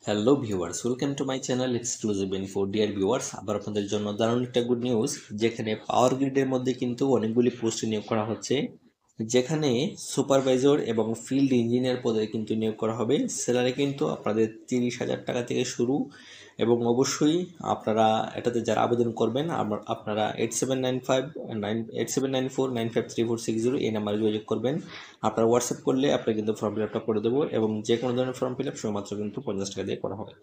Hello viewers, welcome to my channel exclusive info. Dear viewers, আবার আপনাদের জন্য দারুণ একটা গুড নিউজ, যেখানে পাওয়ার গ্রিডের মধ্যে কিন্তু অনেকগুলি পোস্ট নিয়োগ করা হচ্ছে, যেখানে সুপারভাইজার এবং ফিল্ড ইঞ্জিনিয়ার পদে কিন্তু নিয়োগ করা হবে। স্যালারি কিন্তু আপনাদের 30,000 টাকা থেকে শুরু, এবং অবশ্যই আপনারা এটাতে যারা আবেদন করবেন আপনারা 8795 9 8794 953460 এই নাম্বারে যোগাযোগ করবেন। আপনারা হোয়াটসঅ্যাপ করলে আপনারা কিন্তু ফর্ম ফিল আপটা করে দেবো, এবং যে কোনো ধরনের ফর্ম ফিল আপ শুধুমাত্র কিন্তু 50 টাকা দিয়ে করা হয়।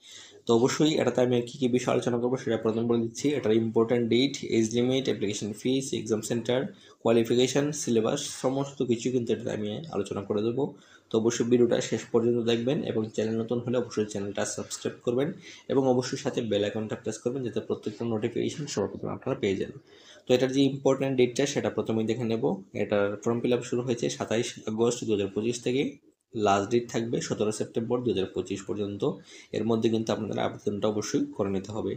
তো অবশ্যই এটাতে আমি কী কী বিষয় আলোচনা করবো সেটা প্রথম বলে দিচ্ছি। এটার important date, age limit, application fees, exam centre, qualification, syllabus সমস্ত কিছু কিন্তু এটাতে আমি আলোচনা করে দেবো। তো অবশ্যই ভিডিওটা শেষ পর্যন্ত দেখবেন, এবং চ্যানেল নতুন হলে অবশ্যই চ্যানেলটা সাবস্ক্রাইব করবেন, এবং অবশ্যই সাথে বেল আইকনটা প্রেস করবেন যাতে প্রত্যেকটা নোটিফিকেশন সর্বপ্রথম আপনারা পেয়ে যান। তো এটার যে ইম্পর্ট্যান্ট ডেটটা সেটা প্রথমেই দেখে নেব। এটার ফর্ম ফিল আপ শুরু হয়েছে 27 আগস্ট 2025 থেকে, লাস্ট ডেট থাকবে 17 সেপ্টেম্বর 2025 পর্যন্ত। এর মধ্যে কিন্তু আপনাদের আবেদনটা অবশ্যই করে নিতে হবে।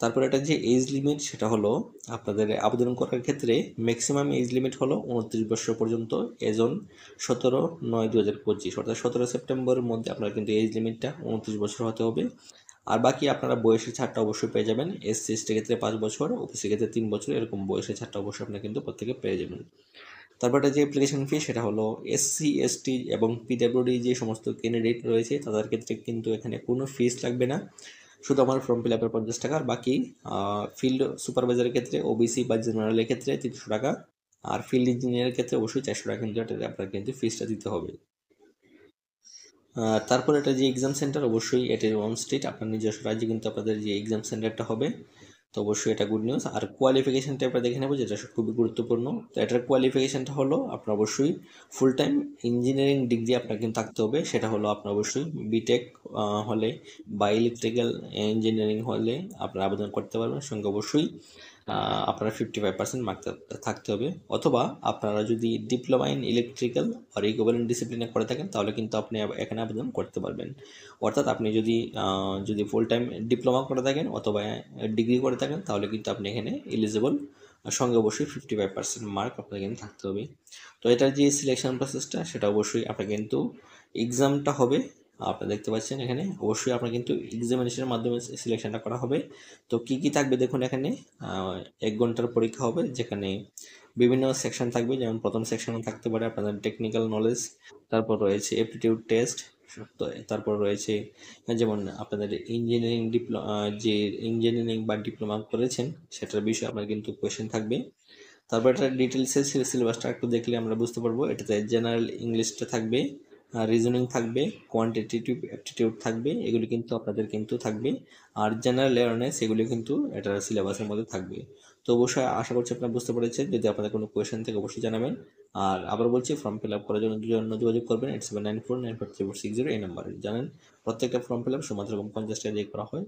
তারপর এটা যে এজ লিমিট সেটা হলো, আপনাদের আবেদন করার ক্ষেত্রে ম্যাক্সিমাম এজ লিমিট হলো 29 বছর পর্যন্ত, এজ অন 17/9/2025, অর্থাৎ 17 সেপ্টেম্বরের মধ্যে আপনার কিন্তু এজ লিমিটটা 29 বছর হতে হবে। আর বাকি আপনারা বয়সের ছাড়টা অবশ্যই পেয়ে যাবেন। এসসি এসটির ক্ষেত্রে 5 বছর, ওবিসির ক্ষেত্রে 3 বছর, এরকম বয়সের ছাড়টা অবশ্যই আপনারা কিন্তু প্রত্যেকে পেয়ে যাবেন। তারপর একটা যে অ্যাপ্লিকেশন ফি সেটা হলো, এসসি এসটি এবং পিডাব্লিউডি যে সমস্ত ক্যান্ডিডেট রয়েছে তাদের ক্ষেত্রে কিন্তু এখানে কোনো ফিস লাগবে না, শুধু আমার ফর্ম ফিল আপের 50 টাকা। আর বাকি ফিল্ড সুপারভাইজারের ক্ষেত্রে, ওবিসি বা জেনারেলের ক্ষেত্রে 300 টাকা, আর ফিল্ড ইঞ্জিনিয়ারের ক্ষেত্রে অবশ্যই 400 টাকা কিন্তু আপনার কিন্তু ফিসটা দিতে হবে। তারপর এটা যে এক্সাম সেন্টার, অবশ্যই এটার অন স্টেট আপনার নিজস্ব রাজ্যে কিন্তু আপনাদের যে এক্সাম সেন্টারটা হবে। তো অবশ্যই এটা গুড নিউজ। আর কোয়ালিফিকেশানটা আমরা দেখে নেবো, যেটা খুবই গুরুত্বপূর্ণ। তো এটার কোয়ালিফিকেশানটা হলো আপনার অবশ্যই ফুল টাইম ইঞ্জিনিয়ারিং ডিগ্রি আপনার কিন্তু থাকতে হবে। সেটা হলো আপনার অবশ্যই বিটেক হলে বা ইলেকট্রিক্যাল ইঞ্জিনিয়ারিং হলে আপনারা আবেদন করতে পারবেন। সঙ্গে অবশ্যই আপনারা 55% মার্ক থাকতে হবে, অথবা আপনারা যদি ডিপ্লোমা ইন ইলেকট্রিক্যাল আর ইকুইভ্যালেন্ট ডিসিপ্লিনে করে থাকেন তাহলে কিন্তু আপনি এখানে আবেদন করতে পারবেন। অর্থাৎ আপনি যদি ফুল টাইম ডিপ্লোমা করে থাকেন অথবা ডিগ্রি করে থাকেন তাহলে কিন্তু আপনি এখানে এলিজিবল। সঙ্গে অবশ্যই 55% মার্ক আপনার কিন্তু থাকতে হবে। তো এটার যে সিলেকশন প্রসেসটা সেটা অবশ্যই আপনার কিন্তু এক্সামটা হবে, আপনারা দেখতে পাচ্ছেন এখানে। অবশ্যই আপনার কিন্তু এক্সামিনেশনের মাধ্যমে সিলেকশনটা করা হবে। তো কি কি থাকবে দেখুন এখানে। 1 ঘন্টার পরীক্ষা হবে, যেখানে বিভিন্ন সেকশন থাকবে। যেমন প্রথম সেকশনে থাকতে পারে আপনাদের টেকনিক্যাল নলেজ, তারপর রয়েছে অ্যাপটিটিউড টেস্ট, তারপর রয়েছে যেমন আপনাদের যে ইঞ্জিনিয়ারিং বা ডিপ্লোমা করেছেন সেটার বিষয়ে আপনার কিন্তু কোয়েশ্চেন থাকবে। তারপর এটা ডিটেলসের সিলেবাসটা একটু দেখলে আমরা বুঝতে পারবো। এটাতে জেনারেল ইংলিশটা থাকবে, রিজনিং থাকবে, কোয়ান্টিটেটিভ অ্যাপটিটিউড থাকবে, এগুলি কিন্তু আপনাদের কিন্তু থাকবে। আর জেনারেল অ্যাওয়ারনেস এগুলি কিন্তু এটার সিলেবাসের মধ্যে থাকবে। তো অবশ্যই আশা করছি আপনারা বুঝতে পেরেছেন। যদি আপনাদের কোনো কোয়েশ্চেন থেকে অবশ্যই জানাবেন। আর আবার বলছি, ফর্ম ফিল আপ করার জন্য যোগাযোগ করবেন 8794953460 এই নাম্বারে। জানেন প্রত্যেকটা ফর্ম ফিল আপ শুধুমাত্র 50 টাকা দিয়ে করা হয়।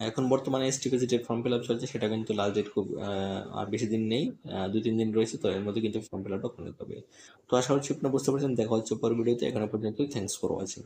এখন বর্তমানে এসটিপিজিটের ফর্ম ফিল আপ চলছে, সেটা কিন্তু লাস্ট ডেট খুব আর বেশি দিন নেই, 2-3 দিন রয়েছে। তো এর মধ্যে কিন্তু ফর্ম ফিল আপটা করে নিতে হবে। তো আশা করছি আপনারা বুঝতে পারছেন। দেখা হচ্ছে পরের ভিডিওতে। এখনো পর্যন্ত থ্যাংকস ফর ওয়াচিং।